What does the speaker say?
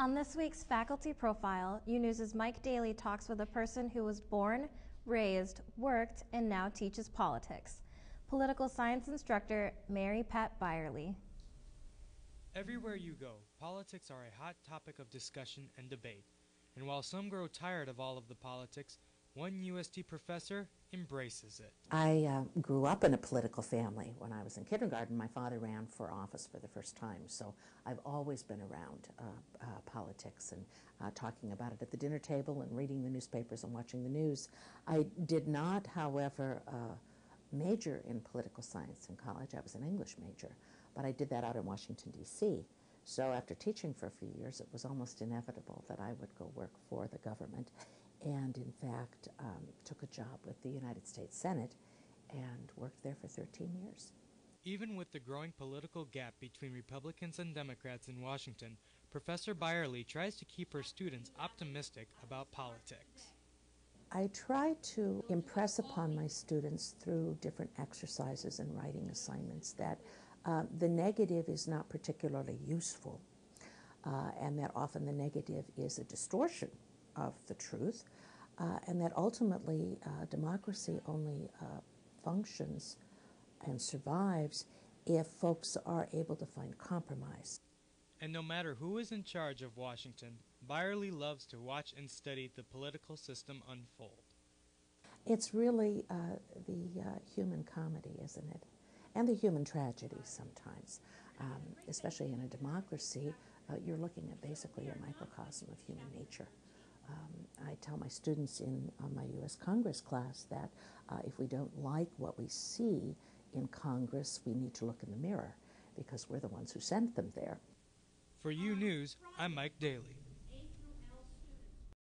On this week's Faculty Profile, UNews' Mike Daly talks with a person who was born, raised, worked, and now teaches politics. Political science instructor Mary Pat Bierle. Everywhere you go, politics are a hot topic of discussion and debate. And while some grow tired of all of the politics, one UST professor embraces it. I grew up in a political family. When I was in kindergarten, my father ran for office for the first time, so I've always been around politics and talking about it at the dinner table and reading the newspapers and watching the news. I did not, however, major in political science in college. I was an English major, but I did that out in Washington, D.C. So after teaching for a few years, it was almost inevitable that I would go work for the government, and in fact took a job with the United States Senate and worked there for 13 years. Even with the growing political gap between Republicans and Democrats in Washington, Professor Bierle tries to keep her students optimistic about politics. I try to impress upon my students through different exercises and writing assignments that the negative is not particularly useful, and that often the negative is a distortion of the truth, and that ultimately democracy only functions and survives if folks are able to find compromise. And no matter who is in charge of Washington, Bierle loves to watch and study the political system unfold. It's really the human comedy, isn't it? And the human tragedy sometimes. Especially in a democracy, you're looking at basically a microcosm of human nature. I tell my students in my U.S. Congress class that if we don't like what we see in Congress, we need to look in the mirror, because we're the ones who sent them there. For UNews, I'm Mike Daly.